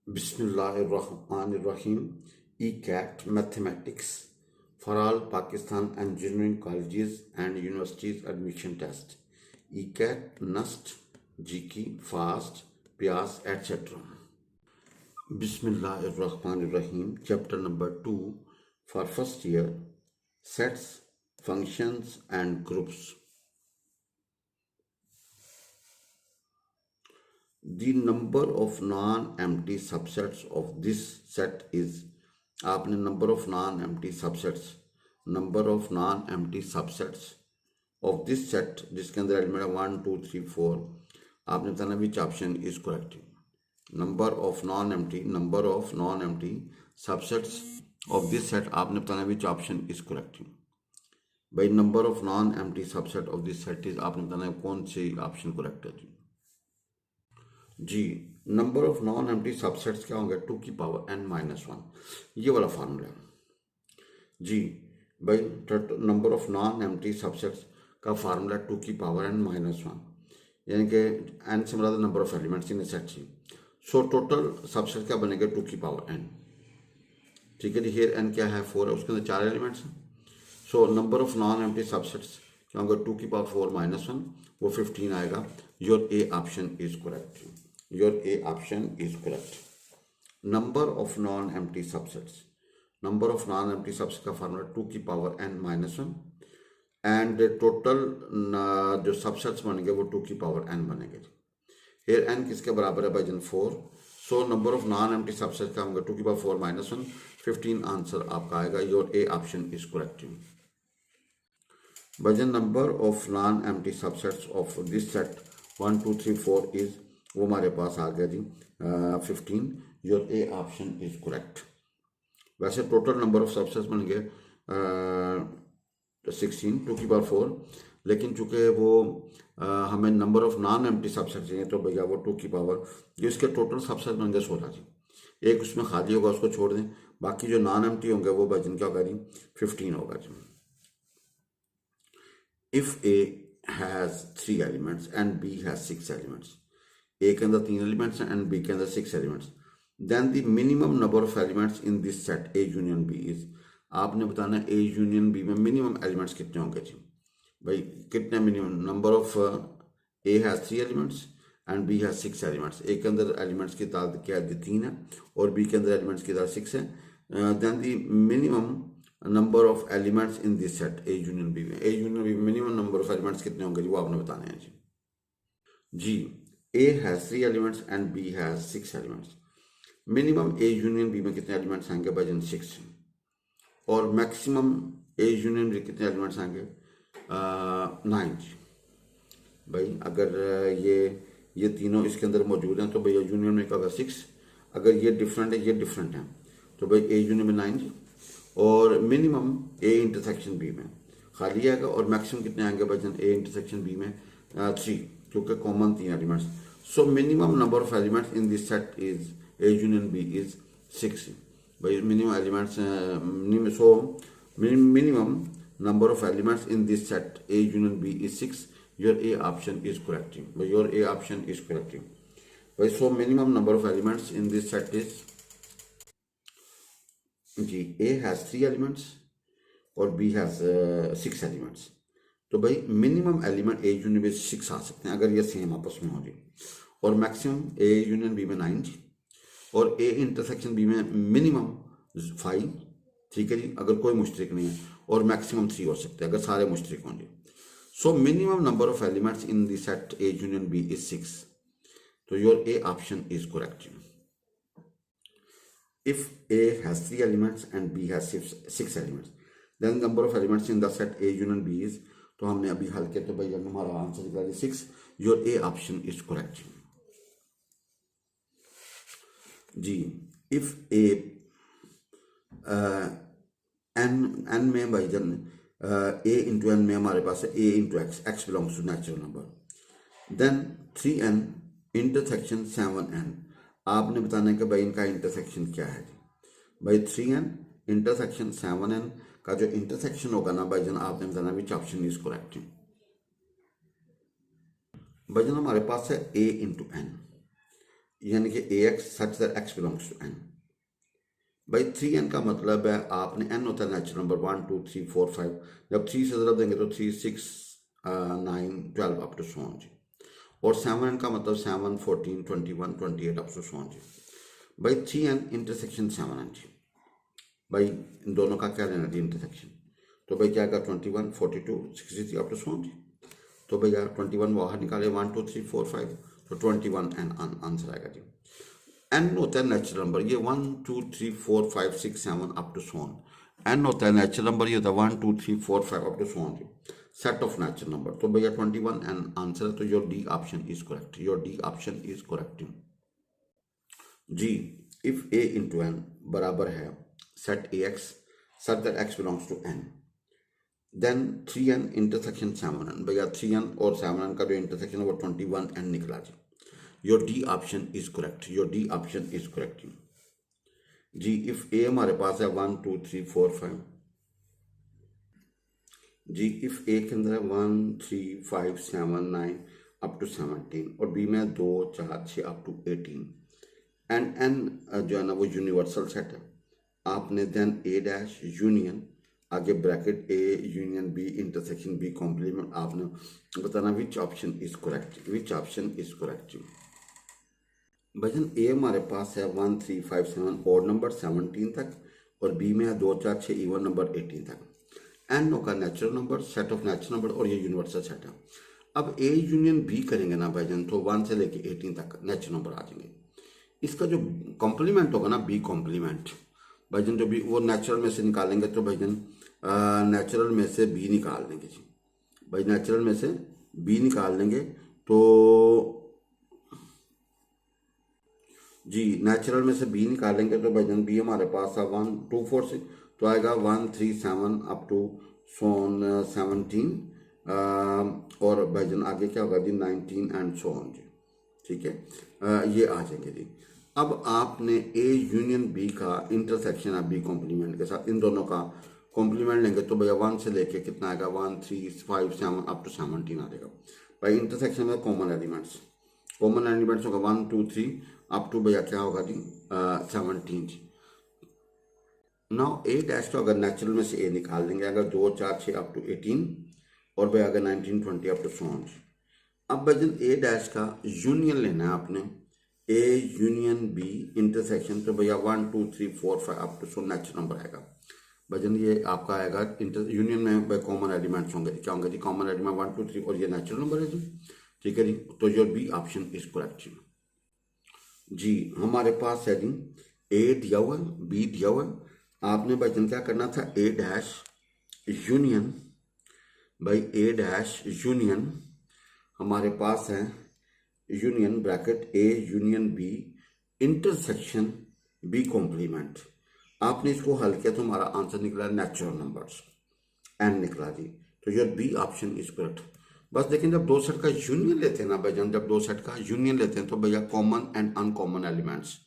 Bismillahirrahmanirrahim. ECAT Mathematics for all Pakistan Engineering Colleges and Universities Admission Test. ECAT, NUST, GK, FAST, PIAS, etc. Bismillahirrahmanirrahim. Chapter number 2 for first year, Sets, Functions and Groups. The number of non-empty subsets of this set is, आपने number of non-empty subsets of this set जिसके अंदर element है 1 2 3 4, आपने बताना which option is correct. number of non-empty subsets of this set, आपने बताना which option is correct. भाई number of non-empty subset of this set is, आपने बताना कौन सी ऑप्शन करेक्ट है जी. Number of non empty subsets क्या होंगे? 2 की पावर n माइनस 1, ये वाला फार्मूला जी. भाई number of non empty subsets का फार्मूला 2 की पावर n माइनस 1, यानी कि n से मतलब number of elements in set जी. सो टोटल सबसेट क्या बनेगा? 2 की पावर n. ठीक है जी. हेयर n क्या है? 4 है, उसके अंदर 4 एलिमेंट्स हैं. So number of non empty subsets क्या होंगे? 2 की पावर 4 माइनस 1, वो 15 आएगा. Your A option is correct. Your A option is correct. Number of non-empty subsets का फार्मूला 2 की power n minus 1, and total जो सबसेट्स बनेंगे वो 2 की पावर n बनेंगे. here n किसके बराबर है भाईजान? 4. So number of non empty subsets का होंगे 2 की पावर 4 माइनस 1, 15 आंसर आपका आएगा. Your A option is correct. भाईजान number of non empty subsets of this set 1 2 3 4 is, वो हमारे पास आ गया जी 15. Your A option is correct. वैसे टोटल नंबर ऑफ सबसेट्स बन गए 16 2 की पावर 4, लेकिन चूंकि वो हमें number of non empty subset चाहिए तो भैया वो 2 की पावर, जो इसके टोटल सबसेट बन गए 16 जी. एक उसमें खाली होगा, उसको छोड़ दें, बाकी जो नॉन एम्प्टी होंगे वो भाईजान क्या होगा जी? 15 होगा जी. If A has 3 elements and B has 6 elements, A के अंदर 3 एलिमेंट्स हैं एंड बी के अंदर 6 elements, then the minimum number of elements in this set A union B is, आपने बताना ए यूनियन बी में मिनिमम एलिमेंट्स कितने होंगे जी. भाई कितने minimum? Number of A has 3 elements and B has 6 elements. A के अंदर एलिमेंट्स की तादाद क्या है? 3 है, और बी के अंदर एलिमेंट्स की तादाद 6 है. Then the minimum number of elements in this set A union B में, ए यूनियन बी में मिनिमम नंबर ऑफ एलिमेंट्स कितने होंगे जी, वो आपने बताने हैं जी. A has 3 elements and B has 6 elements. Minimum A union B में कितने एलिमेंट्स आएंगे भाईजान? 6. और मैक्सिमम A यूनियन B कितने एलिमेंट्स आएंगे? 9. भाई अगर ये तीनों इसके अंदर मौजूद हैं तो भैया यूनियन में क्या होगा? 6. अगर ये डिफरेंट है, ये डिफरेंट है, तो भाई A यूनियन में 9 जी. और मिनिमम A इंटरसेक्शन B में खाली आएगा, और मैक्सिमम कितने आएंगे भाईजान? A इंटरसेक्शन B में 3, क्योंकि common 3 elements. So minimum number of elements in this set is A union B is 6. By minimum elements, so minimum number of elements in this set A union B is 6. Your A option is correct. By your A option is correct. By so minimum number of elements in this set is जी. A has 3 elements और B has 6 elements. तो भाई minimum element A union B 6 आ सकते हैं अगर ये same आपस में हो जाए, और मैक्सिमम ए यूनियन बी में 9 जी, और ए इंटरसेक्शन बी में मिनिमम 5. ठीक है जी, अगर कोई मुश्तरक नहीं है, और मैक्सिमम 3 हो सकते हैं अगर सारे मुश्तरक होंगे. So minimum number of elements in the set A union B is 6. तो your A option is correct. If A has 3 elements and B has 6 elements, then number of elements in the set A union B is, तो हमने अभी हल किया तो भैया हमारा answer निकला 6. Your A option is correct जी. इफ ए एन में भाईजान ए इंटू एन में हमारे पास है A into X, X belongs to natural number, then 3n intersection 7n, आपने बताना है कि भाई इनका इंटरसेक्शन क्या है. भाई 3n इंटरसेक्शन 7n का जो इंटरसेक्शन होगा ना भाईजान, आपने बताना विच ऑप्शन इज करेक्ट. भाईजान हमारे पास है a इंटू एन, यानी कि AX such that X belongs to N। भाई 3n का मतलब है आपने n होता है नेचुरल नंबर 1 2 3 4 5, जब 3 से ज़रब देंगे तो 3 6 9 12 अप टू सो ऑन जी। और 7n का मतलब 7 14 21 28 अप टू सो ऑन जी। भाई 3n इंटरसेक्शन 7n जी। भाई इन दोनों का क्या लेना जी इंटरसेक्शन, तो भाई क्या आएगा 21 42 63 अप टू सो ऑन जी। तो भैया 21 बाहर निकाले 1 2 3 4 5, तो 21 एन आंसर आएगा जी। एन होता है नेचुरल नंबर, ये 1 2 3 4 5 6 7 up to so on. N होता है नेचुरल नंबर, ये होता है 1 2 3 4 5 up to so on, set of natural number. तो भैया 21 एन आंसर है, तो your D option is correct, your D option is correct जी। इफ ए इंटू एन बराबर है set A X such that X belongs to N, then 3n intersection 7n। भैया 3n और 7n का जो intersection है वो 21n निकला जी। Your D option is correct, your D option is correct जी। इफ ए हमारे पास है 1 2 3 4 5 जी, इफ ए के अंदर है 1 3 5 7 9 अप टू 17 और बी में 2 4 6 अप टू 18 एंड एन जो है ना वो यूनिवर्सल सेट है। आपने देन ए डैश यूनियन आगे bracket A union B intersection B complement, आपने बताना which option is correct, which option is correct. भजन ए हमारे पास है 1 3 5 7 ऑड नंबर 17 तक, और बी में है 2 4 6 इवन नंबर 18 तक। एन का natural number, set of natural number, और ये यूनिवर्सल सेट है। अब ए यूनियन बी करेंगे ना भाईजान, तो 1 से लेके 18 तक नेचुरल नंबर आ जाएंगे। इसका जो कॉम्प्लीमेंट होगा ना बी कॉम्प्लीमेंट, भाईजान जो भी वो नेचुरल में से निकालेंगे, तो भाईजान नेचुरल में से बी निकाल देंगे जी। भाई नेचुरल में से बी निकाल देंगे तो जी, नेचुरल में से बी निकालेंगे तो भाईजान बी हमारे पास है 1 2 4 6, तो आएगा 1 3 7 अप टू सोन 17, और भाईजान आगे क्या होगा जी 19 एंड सो ऑन जी। ठीक है, ये आ जाएंगे जी। अब आपने ए यूनियन बी का इंटरसेक्शन है बी कॉम्प्लीमेंट के साथ, इन दोनों का कॉम्प्लीमेंट लेंगे तो भैया 1 से लेके कितना आएगा 1 3 5 7 अप टू 17 आ जाएगा। भाई इंटरसेक्शन में कॉमन एलिमेंट्स, कॉमन एलिमेंट्स होगा 1 2 3 अप टू भैया क्या होगा जी 17 जी। नाउ ए डैश तो अगर नेचुरल में से ए निकाल देंगे, अगर 2 4 6 अप टू 18, और भाई अगर 19 20 अप टू सो ऑन। अब भजन ए डैश का यूनियन लेना है आपने, ए यूनियन बी इंटरसेक्शन, तो भैया 1 2 3 4 5 up to so natural number आएगा। भजन ये आपका आएगा इंटर यूनियन में भाई कॉमन एलिमेंट्स होंगे, क्या होंगे जी कॉमन एलिमेंट 1 2 3, और ये नेचुरल नंबर है जी। ठीक है जी, तो your B option is correct जी। हमारे पास है जी ए दिया हुआ बी दिया हुआ, आपने भजन क्या करना था ए डैश यूनियन, भाई ए डैश यूनियन हमारे पास है union bracket A union B intersection B complement. आपने इसको हल किया तो हमारा आंसर निकला नेचुरल नंबर्स, एन निकला जी। तो your B option is correct. बस लेकिन जब दो सेट का यूनियन लेते हैं ना भाईजान, जब दो सेट का यूनियन लेते हैं तो भैया common and uncommon elements,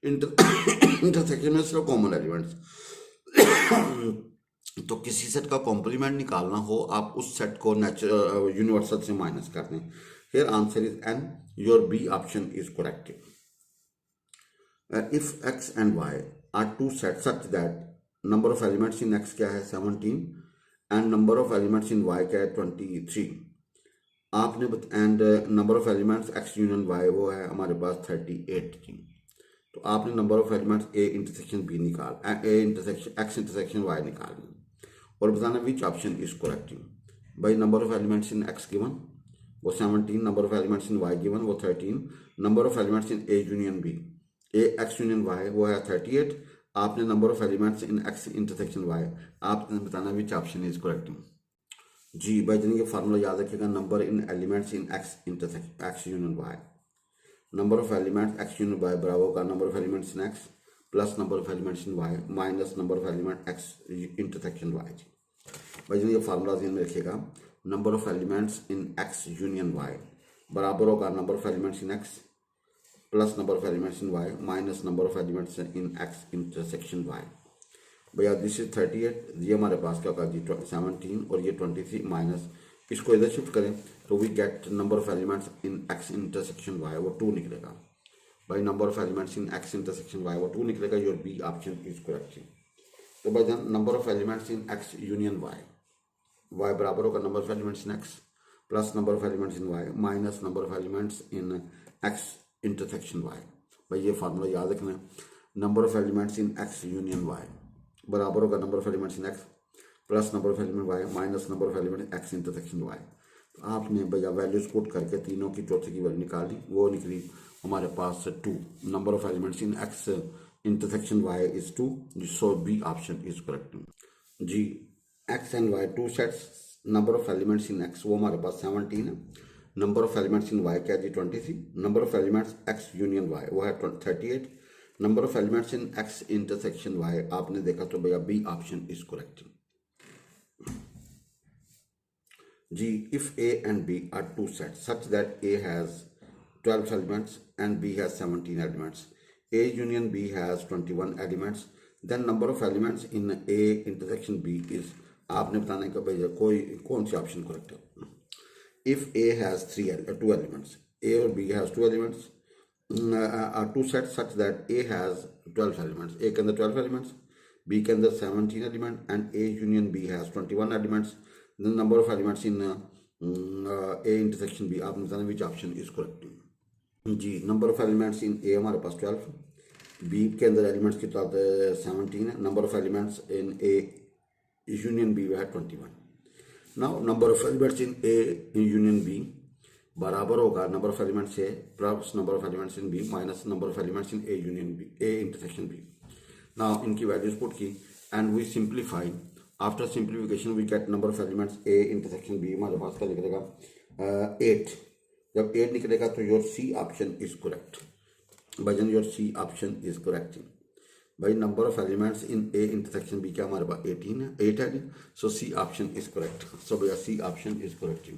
intersection में सिर्फ कॉमन एलिमेंट्स। तो किसी सेट का कॉम्प्लीमेंट निकालना हो, आप उस सेट को नेचुरल यूनिवर्सल से माइनस कर दें। Here answer is N, your B option is correct. If X and Y are two sets such that number of elements in X क्या है 17 and number of elements in Y क्या है 23, आपने and number of elements X union Y वो है हमारे पास 38 जी। तो आपने number of elements A intersection B निकाल, A intersection X intersection Y निकालना और बताना विच ऑप्शन इज करेक्ट। भाई number of elements in X given वो 17, number of elements in Y given वो 13, number of elements in A union B A X union Y वो है 38, आपने number of elements in X intersection Y, आपने बताना which option is correct जी। भाई जन ये फार्मूला याद रखिएगा, number in elements in X intersection X union Y, number of elements X union Y बराबर होगा number of elements in X plus number of elements in Y minus number of element X intersection Y जी। भाई जन ये formula ध्यान में रखिएगा, number of elements in X union Y बराबर होगा number of elements in X plus number of elements in Y minus number of elements in X intersection Y. भैया दिस इज 38, ये हमारे पास क्या होगा जी 17 और ये 23 माइनस इसको इधर शिफ्ट करें तो we get number of elements in X intersection Y वो 2 निकलेगा। भाई number of elements in X intersection Y, वो 2 निकलेगा, your B option is correct. तो भाई number of elements in X union Y, Y बराबर होगा number of elements in X plus number of elements in Y minus number of elements in X intersection Y. भाई ये formula याद रखना है, number of elements in X union Y बराबर होगा number of elements in X plus number of element Y minus number of element X intersection Y. तो आपने भैया वैल्यूज पुट करके तीनों की चौथे की वैल्यू निकाली, वो निकली हमारे पास 2। Number of elements in X intersection Y is 2, so B option is correct जी। X and Y two sets, number of elements in X वो हमारे पास 17 है, number of elements in Y क्या जी 23, number of elements X union Y वो है 38, number of elements in X intersection Y आपने देखा तो भैया बी ऑप्शन इज करेक्ट जी। If A and B are two sets such that A has 12 elements and B has 17 elements, A union B has 21 elements, then number of elements in A intersection B is, आपने बताना है कि भैया कोई कौन सी option correct है। If A has two elements, A और B has two elements, are two sets such that A has 12 elements, A के अंदर 12 elements, B के अंदर 17 elements and A union B has 21 elements, the number of elements in A intersection B, आपने बताना which option is correct जी। Number of elements in A हमारे पास 12, B के अंदर एलिमेंट्स की तादाद 17 है, number of elements in A union B है 21। Now number of elements in A union B बराबर होगा number of elements A plus number of elements in B minus number of elements in A union B, A intersection B। Now इनकी values put की and we simplify, after simplification we get number of elements A intersection B हमारे पास क्या निकलेगा 8। जब 8 निकलेगा तो your C option is correct, भजन your C option is correct भाई। Number of elements in A intersection B क्या हमारे पास 18 है, 8 है, so C option is correct, so भैया सी ऑप्शन इज करेक्ट।